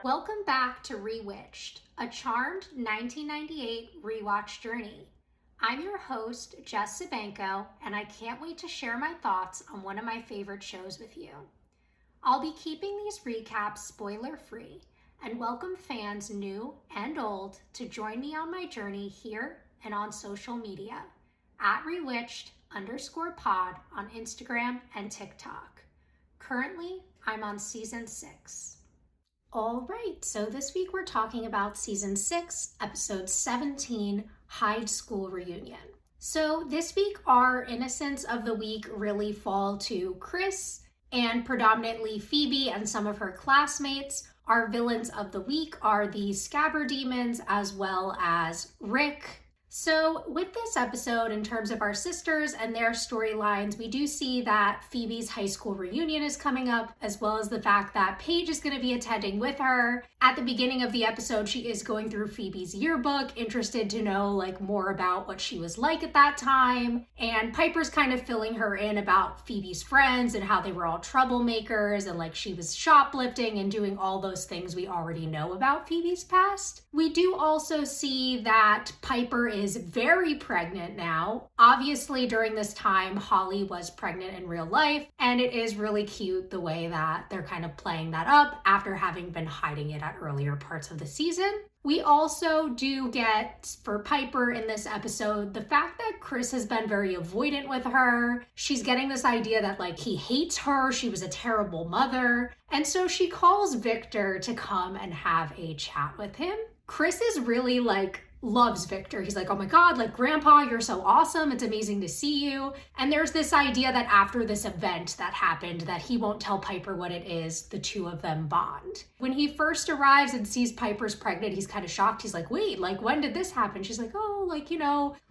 Welcome back to Rewitched, a charmed 1998 rewatch journey. I'm your host, Jess Sabanko, and I can't wait to share my thoughts on one of my favorite shows with you. I'll be keeping these recaps spoiler-free and welcome fans new and old to join me on my journey here and on social media at Rewitched_pod on Instagram and TikTok. Currently, I'm on season 6. All right, so this week we're talking about season 6, episode 17, Hyde School Reunion. So this week our innocents of the week really fall to Chris and predominantly Phoebe and some of her classmates. Our villains of the week are the Scabbard Demons as well as Rick. So with this episode, in terms of our sisters and their storylines, we do see that Phoebe's high school reunion is coming up, as well as the fact that Paige is going to be attending with her. At the beginning of the episode, she is going through Phoebe's yearbook, interested to know more about what she was like at that time. And Piper's kind of filling her in about Phoebe's friends and how they were all troublemakers and she was shoplifting and doing all those things we already know about Phoebe's past. We do also see that Piper is very pregnant now. Obviously, during this time, Holly was pregnant in real life, and it is really cute the way that they're kind of playing that up after having been hiding it at earlier parts of the season. We also do get, for Piper in this episode, the fact that Chris has been very avoidant with her. She's getting this idea that he hates her, she was a terrible mother, and so she calls Victor to come and have a chat with him. Chris is really loves Victor. He's oh my God, Grandpa, you're so awesome. It's amazing to see you. And there's this idea that after this event that happened, that he won't tell Piper what it is, the two of them bond. When he first arrives and sees Piper's pregnant, he's kind of shocked. He's wait, when did this happen? She's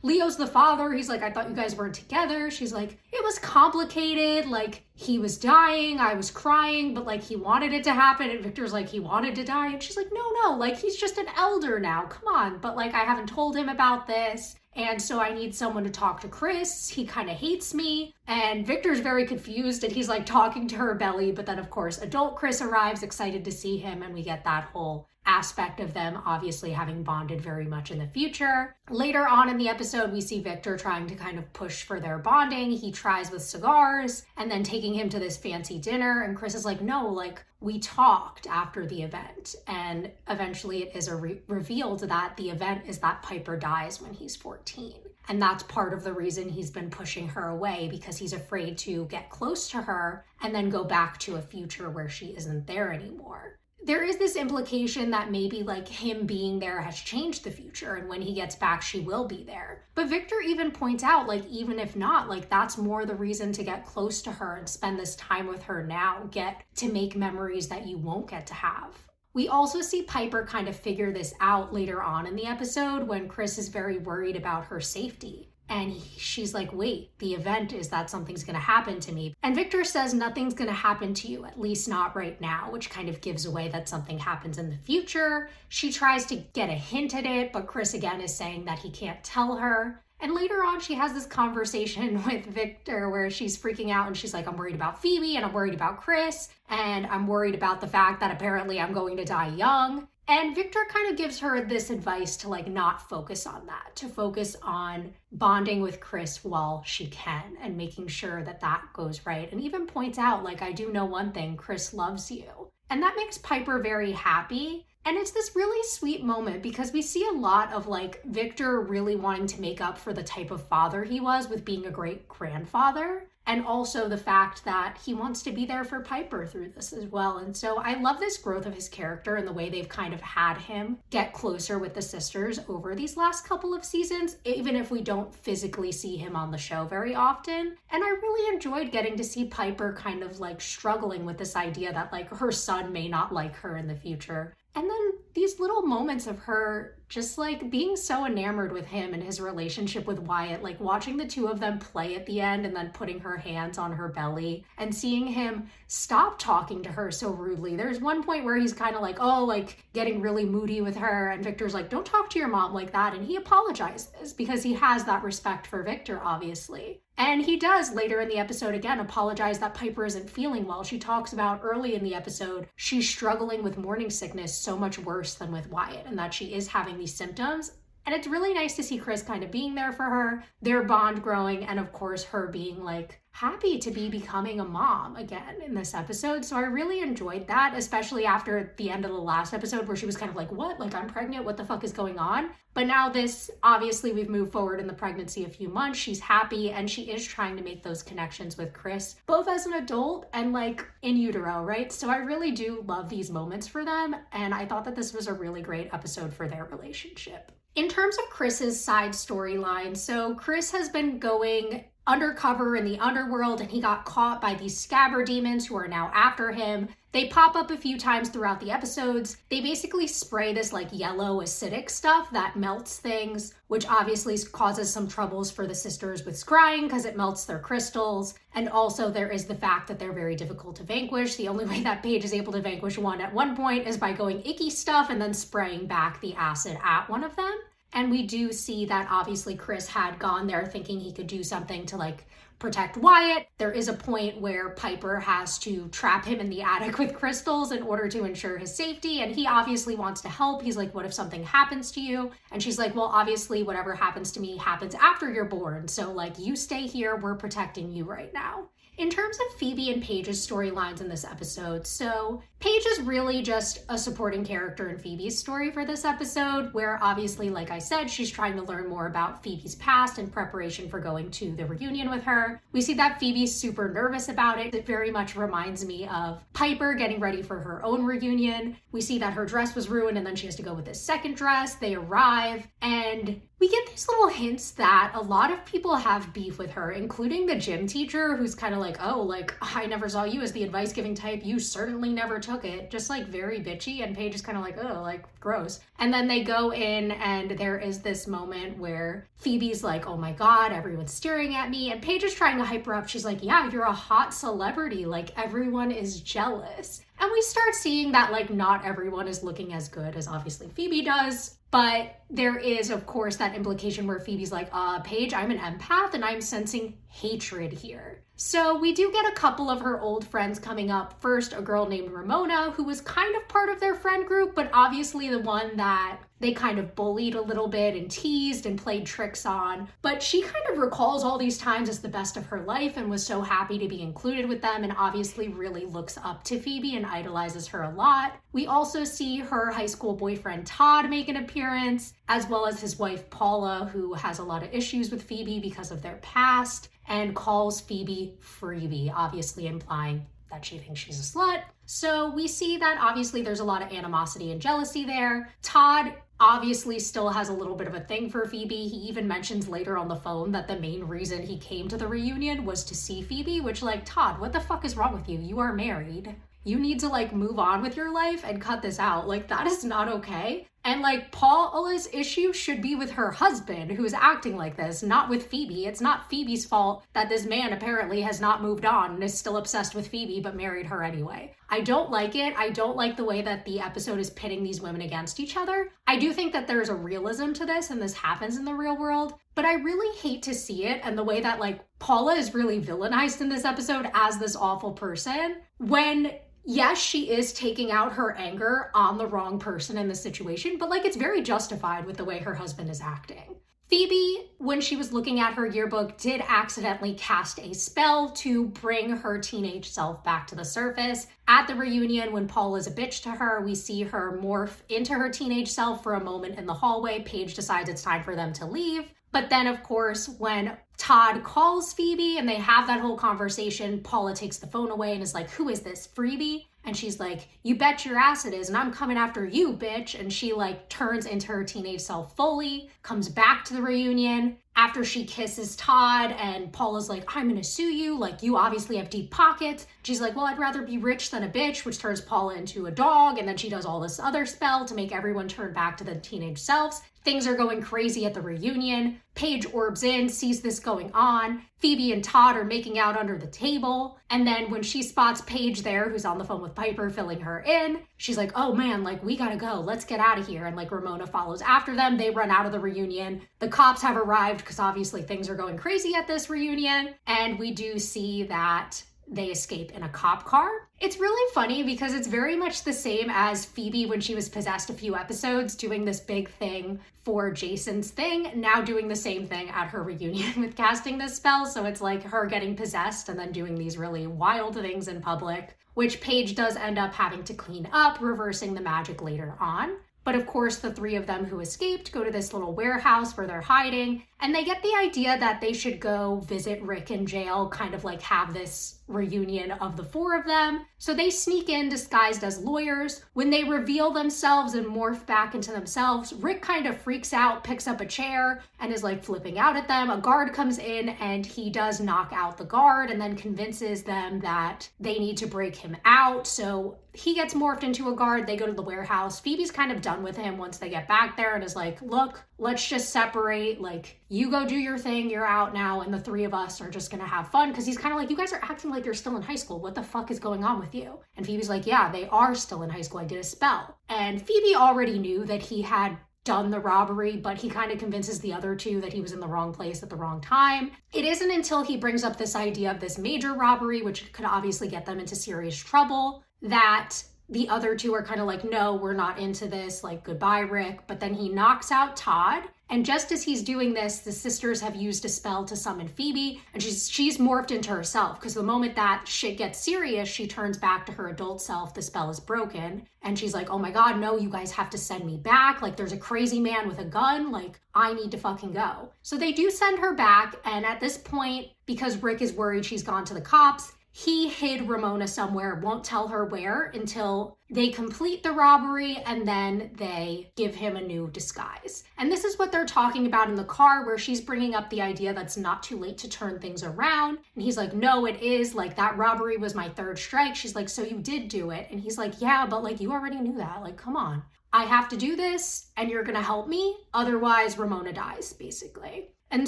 Leo's the father. He's I thought you guys weren't together. She's it was complicated. He was dying, I was crying, but he wanted it to happen. And Victor's he wanted to die. And she's no, he's just an elder now. Come on. But I haven't told him about this. And so I need someone to talk to Chris. He kind of hates me. And Victor's very confused and he's talking to her belly. But then of course, adult Chris arrives, excited to see him. And we get that whole aspect of them obviously having bonded very much in the future. Later on in the episode, we see Victor trying to kind of push for their bonding. He tries with cigars and then taking him to this fancy dinner. And Chris is no, we talked after the event. And eventually it is revealed that the event is that Piper dies when he's 14. And that's part of the reason he's been pushing her away, because he's afraid to get close to her and then go back to a future where she isn't there anymore. There is this implication that maybe him being there has changed the future, and when he gets back, she will be there. But Victor even points out, even if not, that's more the reason to get close to her and spend this time with her now, get to make memories that you won't get to have. We also see Piper kind of figure this out later on in the episode when Chris is very worried about her safety. And she's wait, the event is that something's going to happen to me. And Victor says nothing's going to happen to you, at least not right now, which kind of gives away that something happens in the future. She tries to get a hint at it, but Chris again is saying that he can't tell her. And later on, she has this conversation with Victor where she's freaking out and she's I'm worried about Phoebe and I'm worried about Chris and I'm worried about the fact that apparently I'm going to die young. And Victor kind of gives her this advice to not focus on that, to focus on bonding with Chris while she can and making sure that that goes right. And even points out I do know one thing, Chris loves you. And that makes Piper very happy. And it's this really sweet moment because we see a lot of Victor really wanting to make up for the type of father he was with being a great grandfather. And also the fact that he wants to be there for Piper through this as well. And so I love this growth of his character and the way they've kind of had him get closer with the sisters over these last couple of seasons, even if we don't physically see him on the show very often. And I really enjoyed getting to see Piper kind of struggling with this idea that her son may not like her in the future. And then these little moments of her just being so enamored with him and his relationship with Wyatt, watching the two of them play at the end and then putting her hands on her belly and seeing him stop talking to her so rudely. There's one point where he's kind of getting really moody with her and Victor's don't talk to your mom like that. And he apologizes because he has that respect for Victor, obviously. And he does later in the episode again apologize that Piper isn't feeling well. She talks about early in the episode, she's struggling with morning sickness so much worse than with Wyatt, and that she is having these symptoms. And it's really nice to see Chris kind of being there for her, their bond growing, and of course her being like happy to be becoming a mom again in this episode. So I really enjoyed that, especially after the end of the last episode where she was kind of like, what? Like, I'm pregnant? What the fuck is going on? But now this, obviously we've moved forward in the pregnancy a few months. She's happy and she is trying to make those connections with Chris, both as an adult and like in utero, right? So I really do love these moments for them. And I thought that this was a really great episode for their relationship. In terms of Chris's side storyline, so Chris has been going undercover in the underworld and he got caught by these scabber demons who are now after him. They pop up a few times throughout the episodes. They basically spray this like yellow acidic stuff that melts things, which obviously causes some troubles for the sisters with scrying because it melts their crystals. And also there is the fact that they're very difficult to vanquish. The only way that Paige is able to vanquish one at one point is by going icky stuff and then spraying back the acid at one of them. And we do see that obviously Chris had gone there thinking he could do something to like protect Wyatt. There is a point where Piper has to trap him in the attic with crystals in order to ensure his safety. And he obviously wants to help. He's like, what if something happens to you? And she's like, well, obviously whatever happens to me happens after you're born. So like, you stay here, we're protecting you right now. In terms of Phoebe and Paige's storylines in this episode, so Paige is really just a supporting character in Phoebe's story for this episode, where obviously, like I said, she's trying to learn more about Phoebe's past in preparation for going to the reunion with her. We see that Phoebe's super nervous about it. It very much reminds me of Piper getting ready for her own reunion. We see that her dress was ruined and then she has to go with this second dress. They arrive and we get these little hints that a lot of people have beef with her, including the gym teacher who's kind of like, oh, like, I never saw you as the advice giving type. You certainly never took it. Just like very bitchy. And Paige is kind of like, oh, like gross. And then they go in and there is this moment where Phoebe's like, oh my God, everyone's staring at me. And Paige is trying to hype her up. She's like, yeah, you're a hot celebrity. Like everyone is jealous. And we start seeing that like not everyone is looking as good as obviously Phoebe does. But there is, of course, that implication where Phoebe's like, Paige, I'm an empath and I'm sensing hatred here. So we do get a couple of her old friends coming up. First, a girl named Ramona, who was kind of part of their friend group, but obviously the one that they kind of bullied a little bit and teased and played tricks on. But she kind of recalls all these times as the best of her life and was so happy to be included with them and obviously really looks up to Phoebe and idolizes her a lot. We also see her high school boyfriend Todd make an appearance, as well as his wife Paula, who has a lot of issues with Phoebe because of their past and calls Phoebe freebie, obviously implying that she thinks she's a slut. So we see that obviously there's a lot of animosity and jealousy there. Todd obviously still has a little bit of a thing for Phoebe. He even mentions later on the phone that the main reason he came to the reunion was to see Phoebe, which like, Todd, what the fuck is wrong with you? You are married. You need to like move on with your life and cut this out. Like that is not okay. And like Paula's issue should be with her husband who is acting like this, not with Phoebe. It's not Phoebe's fault that this man apparently has not moved on and is still obsessed with Phoebe but married her anyway. I don't like it. I don't like the way that the episode is pitting these women against each other. I do think that there's a realism to this and this happens in the real world, but I really hate to see it and the way that like Paula is really villainized in this episode as this awful person when yes, she is taking out her anger on the wrong person in the situation, but like it's very justified with the way her husband is acting. Phoebe, when she was looking at her yearbook, did accidentally cast a spell to bring her teenage self back to the surface. At the reunion, when Paul is a bitch to her, we see her morph into her teenage self for a moment in the hallway. Paige decides it's time for them to leave. But then, of course, when Todd calls Phoebe and they have that whole conversation, Paula takes the phone away and is like, who is this, Freebie? And she's like, you bet your ass it is, and I'm coming after you, bitch. And she like turns into her teenage self fully, comes back to the reunion after she kisses Todd, and Paula's like, I'm gonna sue you, like you obviously have deep pockets. She's like, well, I'd rather be rich than a bitch, which turns Paula into a dog, and then she does all this other spell to make everyone turn back to the teenage selves. Things are going crazy at the reunion. Paige orbs in, sees this going on. Phoebe and Todd are making out under the table. And then when she spots Paige there, who's on the phone with Piper, filling her in, she's like, oh man, like, we gotta go. Let's get out of here. And like Ramona follows after them. They run out of the reunion. The cops have arrived because obviously things are going crazy at this reunion. And we do see that they escape in a cop car. It's really funny because it's very much the same as Phoebe when she was possessed a few episodes, doing this big thing for Jason's thing, now doing the same thing at her reunion with casting this spell. So it's like her getting possessed and then doing these really wild things in public, which Paige does end up having to clean up, reversing the magic later on. But of course, the three of them who escaped go to this little warehouse where they're hiding, and they get the idea that they should go visit Rick in jail, kind of like have this reunion of the four of them. So they sneak in disguised as lawyers. When they reveal themselves and morph back into themselves, Rick kind of freaks out, picks up a chair, and is like flipping out at them. A guard comes in and he does knock out the guard and then convinces them that they need to break him out. So he gets morphed into a guard. They go to the warehouse. Phoebe's kind of done with him once they get back there and is like, look, let's just separate. Like, you go do your thing, you're out now, and the three of us are just gonna have fun. Because he's kind of like, you guys are acting like you're still in high school. What the fuck is going on with you? And Phoebe's like, yeah, they are still in high school. I did a spell. And Phoebe already knew that he had done the robbery, but he kind of convinces the other two that he was in the wrong place at the wrong time. It isn't until he brings up this idea of this major robbery, which could obviously get them into serious trouble, that the other two are kind of like, no, we're not into this, like, goodbye, Rick. But then he knocks out Todd. And just as he's doing this, the sisters have used a spell to summon Phoebe, and she's morphed into herself, because the moment that shit gets serious, she turns back to her adult self. The spell is broken, and she's like, oh my god, no, you guys have to send me back. Like, there's a crazy man with a gun. Like, I need to fucking go. So they do send her back, and at this point, because Rick is worried she's gone to the cops, he hid Ramona somewhere, won't tell her where until they complete the robbery, and then they give him a new disguise. And this is what they're talking about in the car, where she's bringing up the idea that's not too late to turn things around. And he's like, no, it is. Like, that robbery was my third strike. She's like, so you did do it? And he's like, yeah, but like, you already knew that. Like, come on. I have to do this, and you're gonna help me. Otherwise, Ramona dies, basically. And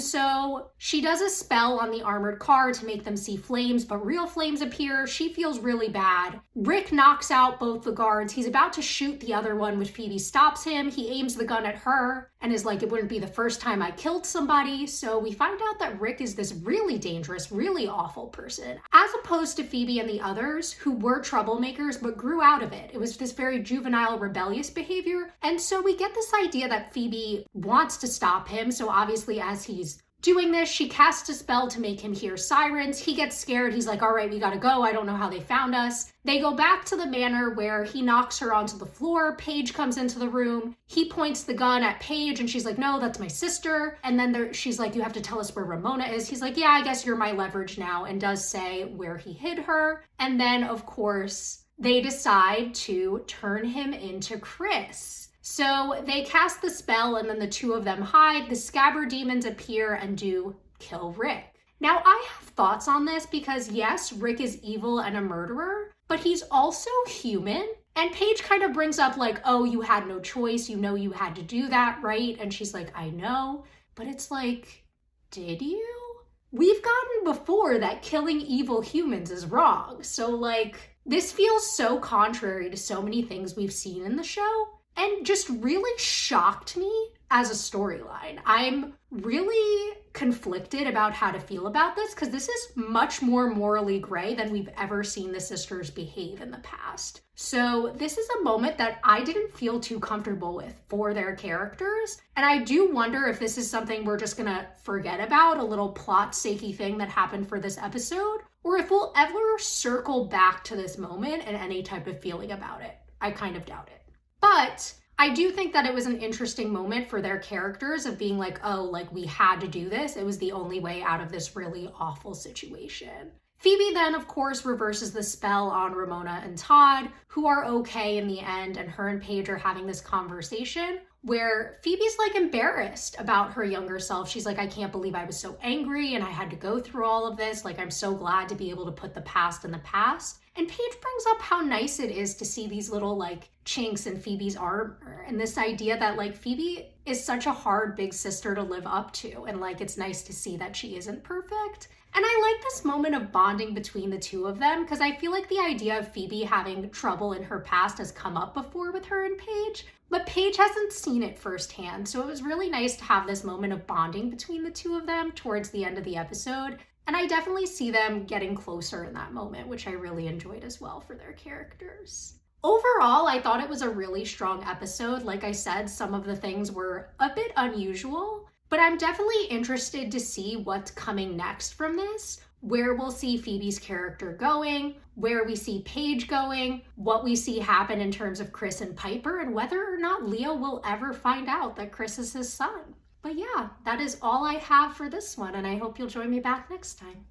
so she does a spell on the armored car to make them see flames, but real flames appear. She feels really bad. Rick knocks out both the guards. He's about to shoot the other one, which Phoebe stops him. He aims the gun at her and is like, it wouldn't be the first time I killed somebody. So we find out that Rick is this really dangerous, really awful person, as opposed to Phoebe and the others who were troublemakers but grew out of it. It was this very juvenile, rebellious behavior. And so we get this idea that Phoebe wants to stop him. So obviously, as he's doing this, she casts a spell to make him hear sirens. He gets scared. He's like, all right, we gotta go. I don't know how they found us. They go back to the manor where he knocks her onto the floor. Paige comes into the room. He points the gun at Paige and she's like, no, that's my sister. And then she's like, you have to tell us where Ramona is. He's like, yeah, I guess you're my leverage now, and does say where he hid her. And then, of course, they decide to turn him into Chris. So they cast the spell, and then the two of them hide. The scabbard demons appear and do kill Rick. Now, I have thoughts on this because, yes, Rick is evil and a murderer, but he's also human. And Paige kind of brings up like, oh, you had no choice. You know you had to do that, right? And she's like, I know. But it's like, did you? We've gotten before that killing evil humans is wrong. So like, this feels so contrary to so many things we've seen in the show, and just really shocked me as a storyline. I'm really conflicted about how to feel about this, because this is much more morally gray than we've ever seen the sisters behave in the past. So this is a moment that I didn't feel too comfortable with for their characters. And I do wonder if this is something we're just gonna forget about, a little plot sakey thing that happened for this episode, or if we'll ever circle back to this moment and any type of feeling about it. I kind of doubt it. But I do think that it was an interesting moment for their characters of being like, oh, like, we had to do this. It was the only way out of this really awful situation. Phoebe then, of course, reverses the spell on Ramona and Todd, who are okay in the end, and her and Paige are having this conversation where Phoebe's like embarrassed about her younger self. She's like, I can't believe I was so angry and I had to go through all of this. Like, I'm so glad to be able to put the past in the past. And Paige brings up how nice it is to see these little like chinks in Phoebe's armor, and this idea that like Phoebe is such a hard big sister to live up to, and like it's nice to see that she isn't perfect. And I like this moment of bonding between the two of them because I feel like the idea of Phoebe having trouble in her past has come up before with her and Paige, but Paige hasn't seen it firsthand, so it was really nice to have this moment of bonding between the two of them towards the end of the episode. And I definitely see them getting closer in that moment, which I really enjoyed as well for their characters. Overall, I thought it was a really strong episode. Like I said, some of the things were a bit unusual, but I'm definitely interested to see what's coming next from this, where we'll see Phoebe's character going, where we see Paige going, what we see happen in terms of Chris and Piper, and whether or not Leo will ever find out that Chris is his son. But yeah, that is all I have for this one, and I hope you'll join me back next time.